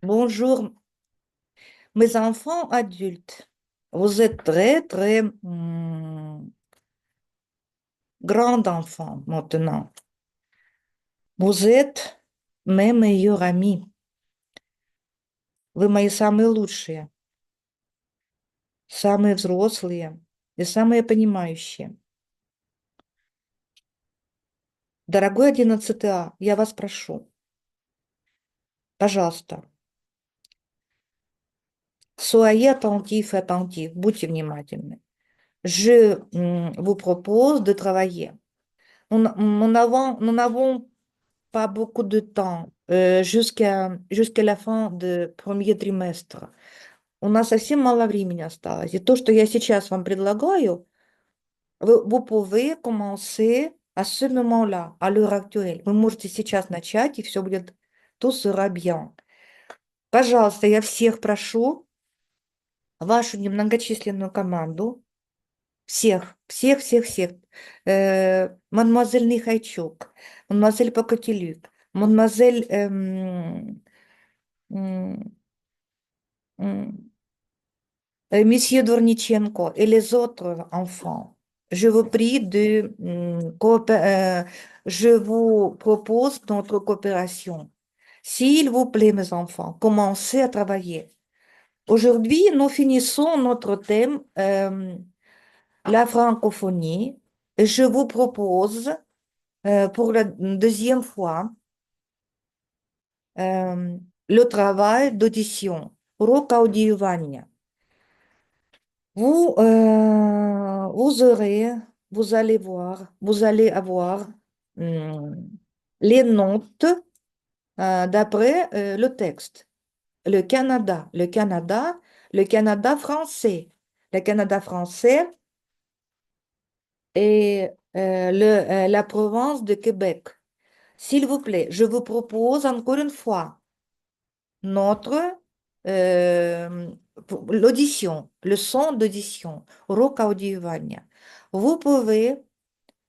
Bonjour, mes enfants adultes. Vous êtes très, très grands enfants maintenant. Vous êtes mes meilleurs amis. Вы мои самые лучшие, самые взрослые и самые понимающие. Дорогой 11 А, я вас прошу, пожалуйста, soyez attentifs et attentifs, будьте внимательны. Je vous propose de travailler. Nous n'avons pas beaucoup de temps jusqu'à la fin du premier trimestre. У нас совсем мало времени осталось. И то, что я сейчас вам предлагаю, vous pouvez commencer à ce moment-là, à l'heure actuelle. Вы можете сейчас начать, и tout sera bien. Пожалуйста, я всех прошу, вашу немногочисленную команду, всех, мадемуазель Нихайчук, мадемуазель Покатилюк, мадемуазель м, м, Monsieur Dornichenko et les autres enfants, je vous prie je vous propose notre coopération. S'il vous plaît, mes enfants, commencez à travailler. Aujourd'hui, nous finissons notre thème, la francophonie. Et je vous propose, pour la deuxième fois, euh, le travail d'audition, урок аудиования. Vous, vous aurez, vous allez avoir hum, les notes d'après le texte. Le Canada français. Le Canada français et la province de Québec. S'il vous plaît, je vous propose encore une fois notre euh, l'audition, le son d'audition, урок аудиования. Vous pouvez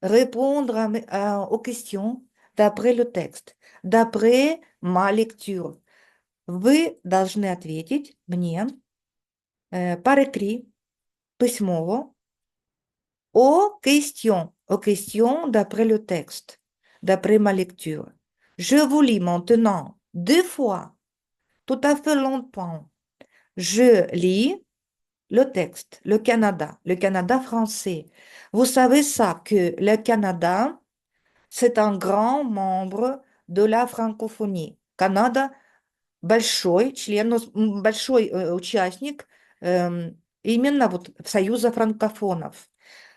répondre aux questions d'après le texte, d'après ma lecture. Вы должны ответить мне par écrit, письмово, aux questions d'après le texte, d'après ma lecture. Je vous lis maintenant 2 fois, tout à fait longtemps. Je lis le texte, le Canada français. Vous savez ça, que le Canada, c'est un grand membre de la francophonie. Канада большой участник именно вот Союза франкофонов.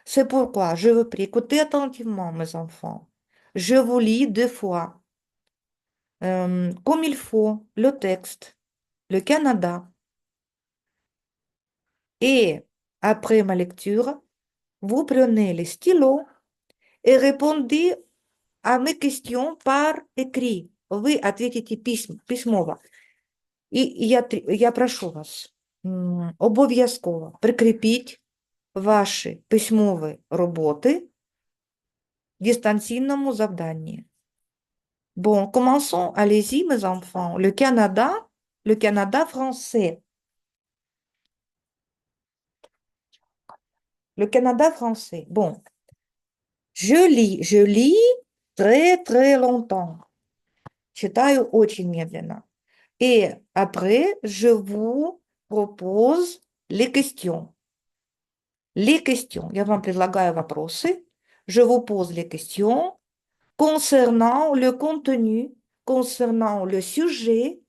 C'est pourquoi je vous prie, écoutez attentivement, mes enfants. Je vous lis 2 fois, comme il faut, le texte, le Canada. Et après ma lecture, vous prenez les stylos et répondez à mes questions par écrit. Вы ответите письмово. І я прошу вас обов'язково прикріпіть ваші письмові роботи в дистанційному завданні. Bon, commençons. Allez-y, mes enfants. Le Canada français. Le Canada français. Bon, je lis très, très longtemps. Читаю очень медленно. Et après, je vous propose les questions. Les questions. Я вам предлагаю вопросы. Je vous pose les questions concernant le contenu, concernant le sujet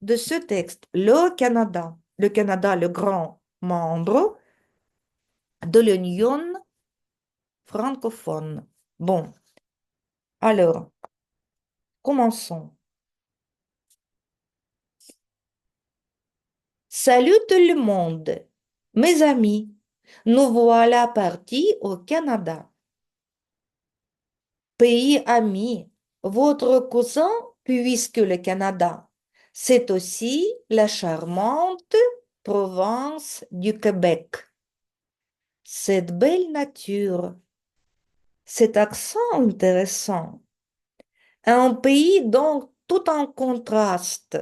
de ce texte. Le Canada. Le Canada, le grand membre de l'Union francophone. Bon, alors, commençons. Salut tout le monde, mes amis. Nous voilà partis au Canada. Pays ami, votre cousin, puisque le Canada, c'est aussi la charmante province du Québec. Cette belle nature, cet accent intéressant, un pays donc tout en contraste,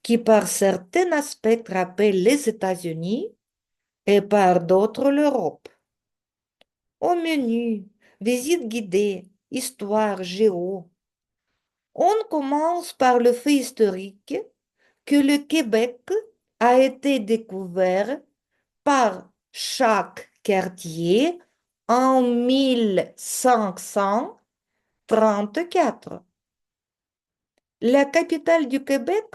qui par certains aspects rappelle les États-Unis et par d'autres l'Europe. Au menu, visite guidée, histoire, géo. On commence par le fait historique que le Québec a été découvert par chaque quartier en 1534. La capitale du Québec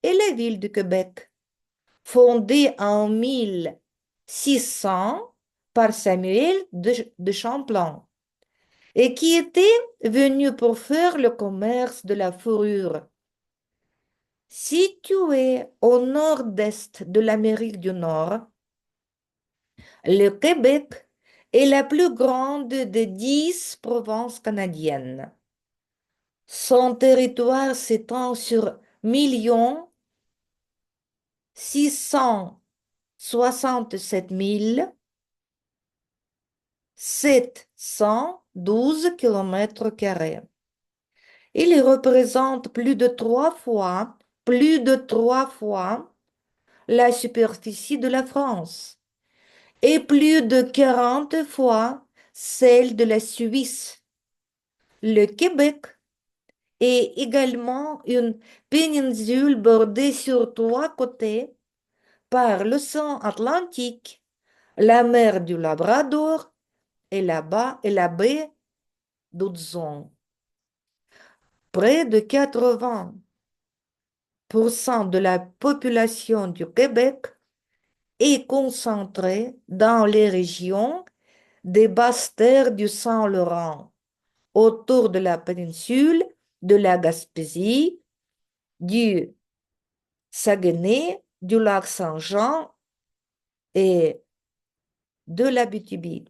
est la ville de Québec, fondée en 1600 par Samuel de Champlain et qui était venu pour faire le commerce de la fourrure. Située au nord-est de l'Amérique du Nord, le Québec est la plus grande des 10 provinces canadiennes. Son territoire s'étend sur 1 667 712 km². Il représente plus de trois fois la superficie de la France et plus de 40 fois celle de la Suisse. Le Québec est également une péninsule bordée sur trois côtés par l'océan Atlantique, la mer du Labrador et la baie d'Hudson. Près de 80% de la population du Québec est concentrée dans les régions des basses terres du Saint-Laurent, autour de la péninsule de la Gaspésie, du Saguenay, du lac Saint-Jean et de l'Abitibi.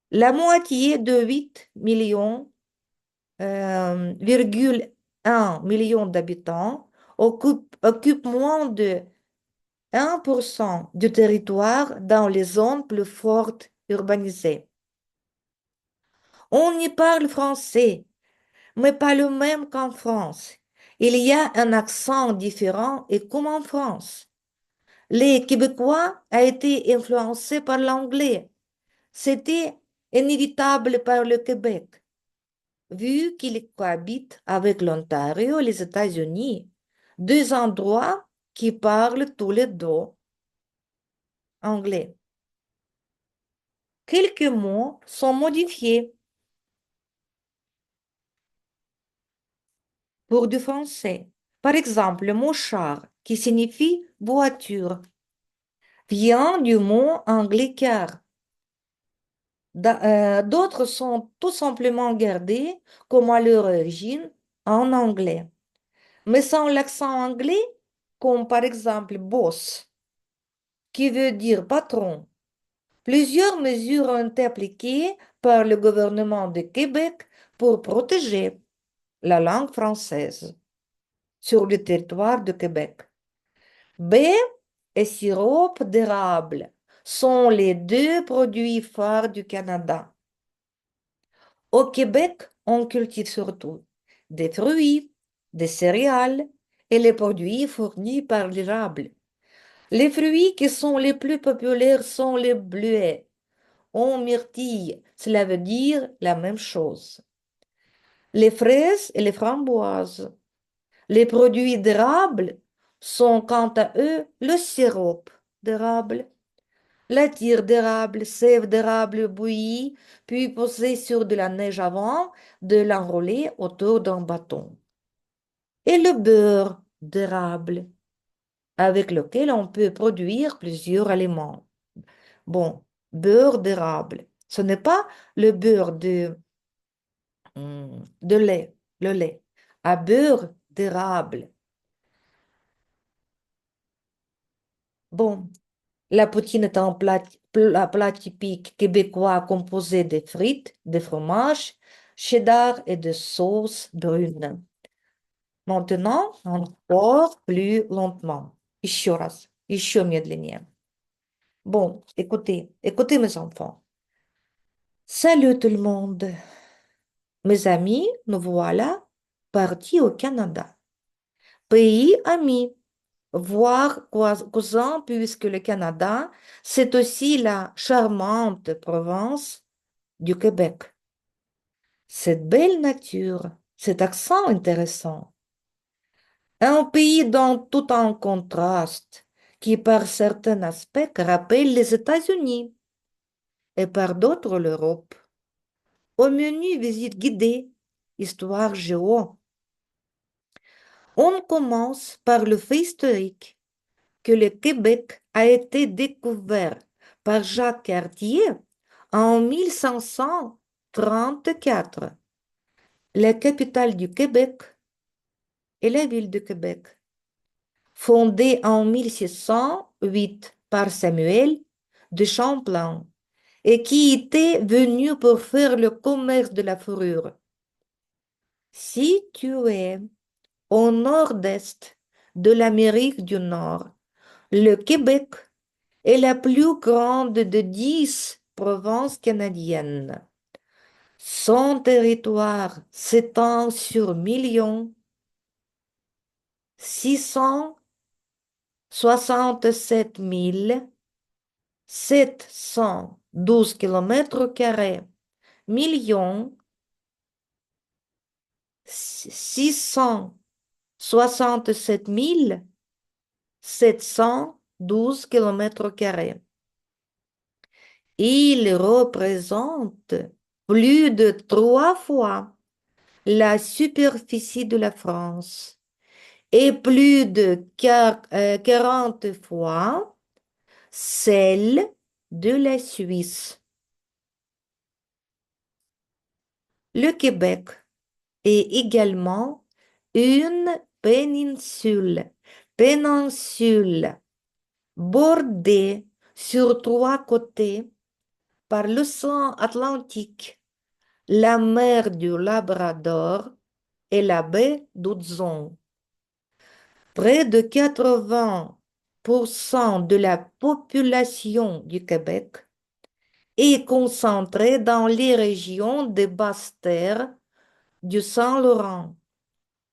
La moitié de 8,1 millions d'habitants occupe moins de 1% du territoire dans les zones plus fortes urbanisées. On y parle français, mais pas le même qu'en France. Il y a un accent différent et comme en France. Les Québécois ont été influencés par l'anglais. C'était inévitable par le Québec, vu qu'il cohabite avec l'Ontario et les États-Unis, deux endroits qui parlent tous les deux anglais. Quelques mots sont modifiés pour du français. Par exemple, le mot char, qui signifie voiture, vient du mot anglais car. D'autres sont tout simplement gardés comme à leur origine en anglais, mais sans l'accent anglais, comme par exemple boss, qui veut dire patron. Plusieurs mesures ont été appliquées par le gouvernement de Québec pour protéger la langue française sur le territoire de Québec. Baie et sirop d'érable sont les deux produits phares du Canada. Au Québec, on cultive surtout des fruits, des céréales et les produits fournis par l'érable. Les fruits qui sont les plus populaires sont les bleuets. On myrtille, cela veut dire la même chose. Les fraises et les framboises. Les produits d'érable sont quant à eux le sirop d'érable, la tire d'érable, sève d'érable bouillie, puis posée sur de la neige avant de l'enrouler autour d'un bâton. Et le beurre d'érable, avec lequel on peut produire plusieurs aliments. Bon, beurre d'érable. Ce n'est pas le beurre de lait, le lait. À beurre d'érable. Bon, la poutine est un plat typique québécois composé de frites, de fromage, cheddar et de sauce brune. Maintenant, encore plus lentement. Еще раз, еще медленнее. Bon, écoutez mes enfants. Salut tout le monde. Mes amis, nous voilà partis au Canada. Pays ami, voire cousin, puisque le Canada, c'est aussi la charmante province du Québec. Cette belle nature, cet accent intéressant. Un pays dans tout un contraste qui, par certains aspects, rappelle les États-Unis et par d'autres l'Europe. Au menu visite guidée, histoire géo. On commence par le fait historique que le Québec a été découvert par Jacques Cartier en 1534. La capitale du Québec est la ville de Québec, fondée en 1608 par Samuel de Champlain et qui était venu pour faire le commerce de la fourrure. Située au nord-est de l'Amérique du Nord, le Québec est la plus grande de 10 provinces canadiennes. Son territoire s'étend sur 1 667 712 kilomètres carrés, 1 667 712 kilomètres carrés. Il représente plus de 3 fois la superficie de la France et plus de 40 fois celle de la Suisse. Le Québec est également une péninsule bordée sur 3 côtés par l'océan Atlantique, la mer du Labrador et la baie d'Hudson. Près de 80% de la population du Québec est concentrée dans les régions des basses-terres du Saint-Laurent,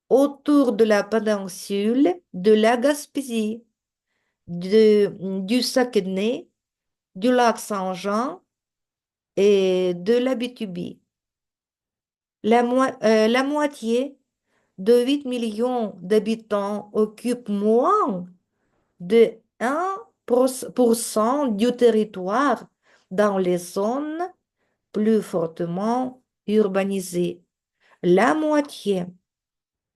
autour de la péninsule de la Gaspésie, du Saguenay, du lac Saint-Jean et de l'Abitibi. La moitié de 8 millions d'habitants occupe moins de 1% du territoire dans les zones plus fortement urbanisées. La moitié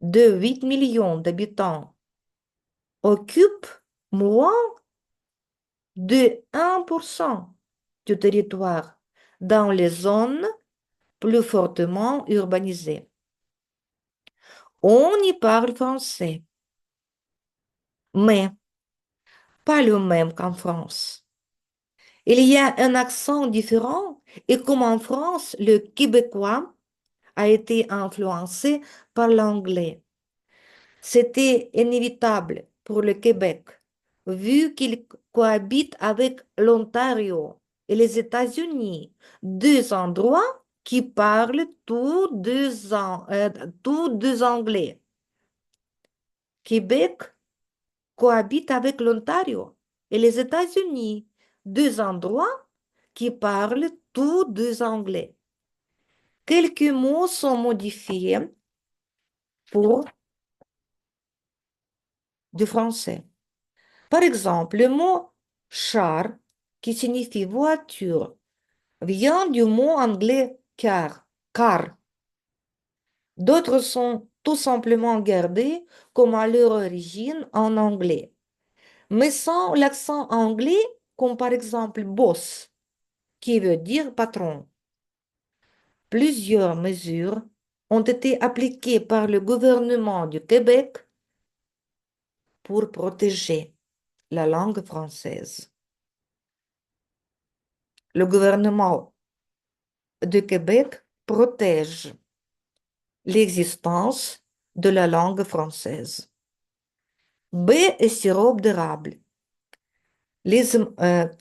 de 8 millions d'habitants occupe moins de 1% du territoire dans les zones plus fortement urbanisées. On y parle français, mais pas le même qu'en France. Il y a un accent différent et comme en France, le québécois a été influencé par l'anglais. C'était inévitable pour le Québec, vu qu'il cohabite avec l'Ontario et les États-Unis, deux endroits qui parlent tous deux anglais. Québec cohabite avec l'Ontario et les États-Unis, deux endroits qui parlent tous deux anglais. Quelques mots sont modifiés pour du français. Par exemple, le mot char, qui signifie voiture, vient du mot anglais car. D'autres sont tout simplement gardés comme à leur origine en anglais, mais sans l'accent anglais, comme par exemple boss, qui veut dire patron. Plusieurs mesures ont été appliquées par le gouvernement du Québec pour protéger la langue française. Le gouvernement du Québec protège l'existence de la langue française. B est sirop d'érable.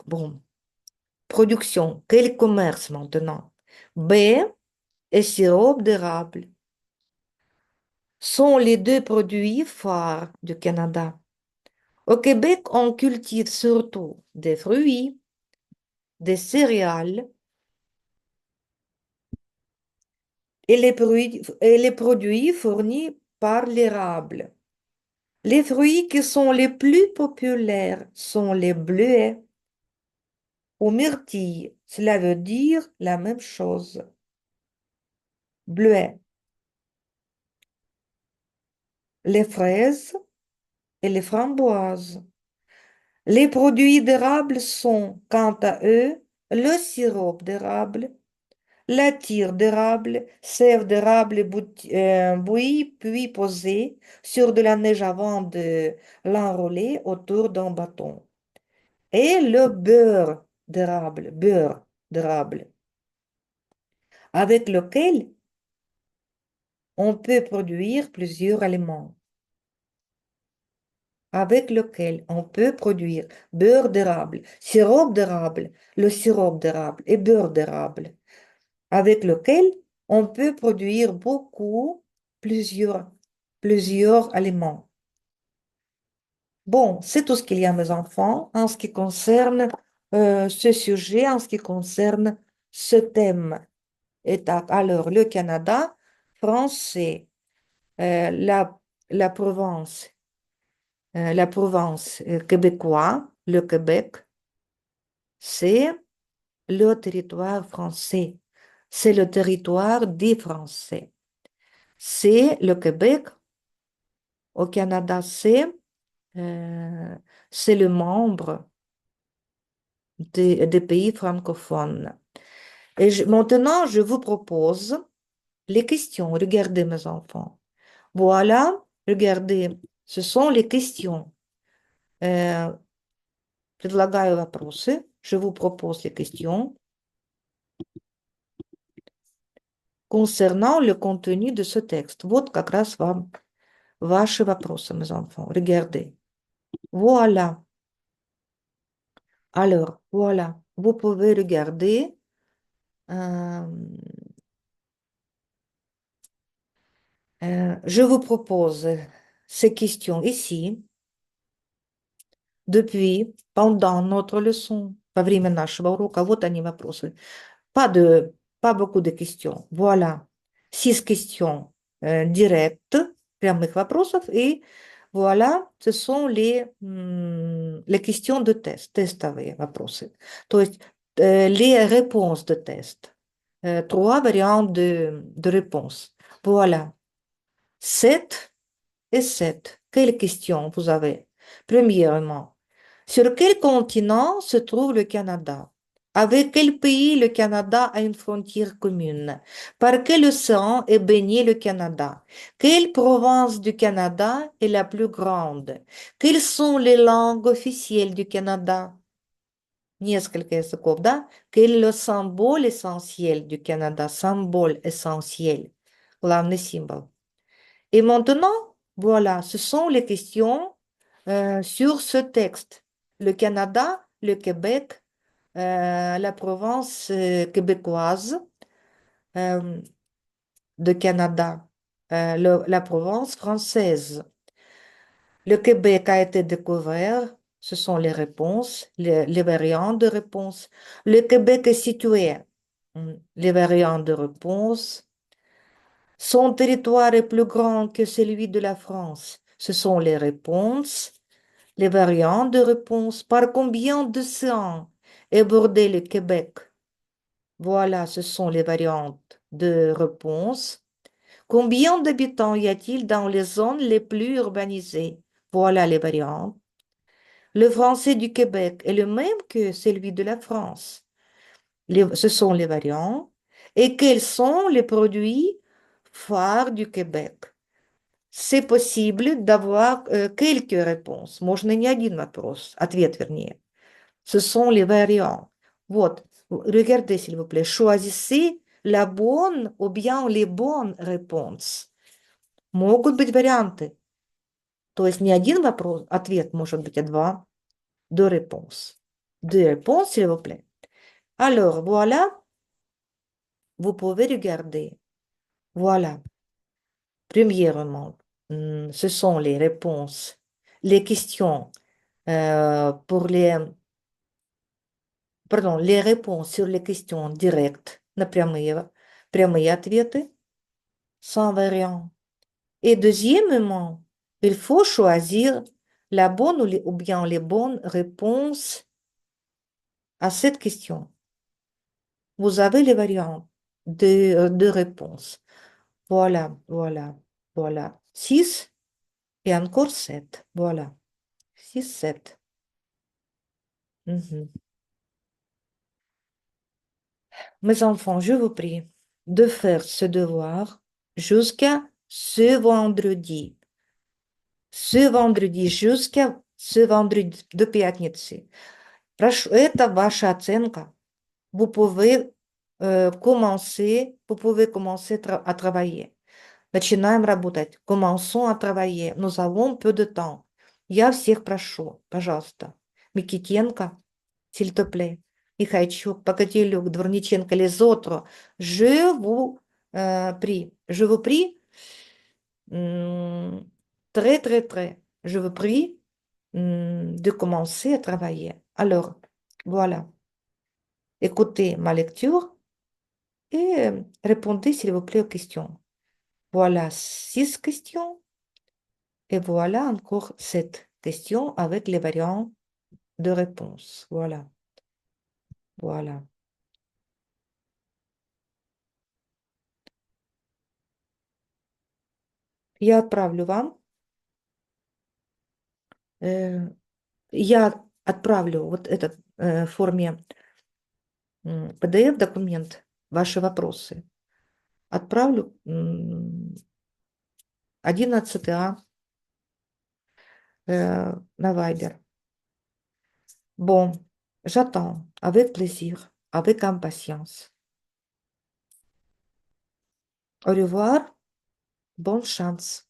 Bon, production, quel commerce maintenant? B est sirop d'érable. sont les deux produits phares du Canada. Au Québec, on cultive surtout des fruits, des céréales et les produits fournis par l'érable. Les fruits qui sont les plus populaires sont les bleuets ou myrtilles. Cela veut dire la même chose. Bleuets. Les fraises et les framboises. Les produits d'érable sont, quant à eux, le sirop d'érable, la tire d'érable, sève d'érable bouillie puis posée sur de la neige avant de l'enrouler autour d'un bâton. Et le beurre d'érable, avec lequel on peut produire plusieurs aliments. Avec lequel on peut produire beurre d'érable, sirop d'érable, le sirop d'érable et beurre d'érable, avec lequel on peut produire plusieurs aliments. Bon, c'est tout ce qu'il y a, mes enfants, en ce qui concerne ce sujet, en ce qui concerne ce thème. Alors, le Canada français, euh, la, la Provence, québécoise, le Québec, c'est le territoire français. C'est le territoire des Français. C'est le Québec. Au Canada, c'est le membre des pays francophones. Et maintenant, je vous propose les questions. Regardez, mes enfants. Voilà, regardez, ce sont les questions. Предлагаю вопросы. Je vous propose les questions concernant le contenu de ce texte. Вот как раз вам ваши вопросы, mes enfants. Regardez. Voilà. Alors, voilà. Vous pouvez regarder. euh, je vous propose ces questions ici depuis, pendant notre leçon, во время нашего урока. Вот они вопросы. Pas de, pas beaucoup de questions. Voilà. 6 questions directes, прямых вопросов. Et voilà, ce sont les questions de test, тестовые вопросы. То есть les réponses de test. 3 variantes de réponse. Voilà. 7 et 7. Quelles questions vous avez? Premièrement, sur quel continent se trouve le Canada? Avec quel pays le Canada a une frontière commune? Par quel océan est baigné le Canada? Quelle province du Canada est la plus grande? Quelles sont les langues officielles du Canada? Несколько языков, да? Quel est le symbole essentiel du Canada? Symbole essentiel. Главный символ. Et maintenant, voilà, ce sont les questions sur ce texte. Le Canada, le Québec, la province québécoise de Canada, la province française. Le Québec a été découvert, ce sont les réponses, les variantes de réponse. Le Québec est situé, les variantes de réponse. Son territoire est plus grand que celui de la France. Ce sont les réponses, les variantes de réponse. Par combien d'océans est bordé le Québec? Voilà, ce sont les variantes de réponse. Combien d'habitants y a-t-il dans les zones les plus urbanisées? Voilà les variantes. Le français du Québec est le même que celui de la France. Ce sont les variantes. Et quels sont les produits phares du Québec? C'est possible d'avoir quelques réponses. Можно не один вопрос, ответ вернее. Ce sont les variantes. Вот, regardez s'il vous plaît. Choisissez la bonne ou bien les bonnes réponses. Могут быть варианты. То есть не один вопрос, ответ может быть, а два. Deux réponses. Deux réponses, s'il vous plaît. Alors, voilà, vous pouvez regarder. Voilà. Premièrement, Ce sont les réponses, les questions pour les réponses sur les questions directes, на прямые ответы, sans variant. Et deuxièmement, il faut choisir la bonne ou bien les bonnes réponses à cette question. Vous avez les variantes de réponses. Voilà, voilà, voilà. 6 et encore 7. Voilà. 6, 7. Mhm. Mes enfants, je vous prie de faire ce devoir jusqu'à ce vendredi. Ce vendredi, jusqu'à ce vendredi до пятницы. Это ваша оценка. Vous pouvez commencer à travailler. Начинаем работать. Commençons à travailler. Nous avons peu de temps. Я всех прошу, пожалуйста. Микитенко, s'il te plaît. Михайчук, Покатилюк, Дворниченко, les autres. Je vous prie, très, très, très. Je vous prie de commencer à travailler. Alors, voilà. Écoutez ma lecture et répondez, s'il vous plaît, aux questions. Voilà 6 questions et voilà encore 7 questions avec les variants de réponse. Voilà, voilà. Я отправлю вам, э, я отправлю вот этот в форме PDF-документ, ваши вопросы. Отправлю 11А на Viber. Bon, j'attends avec plaisir, avec impatience. Au revoir, bonne chance.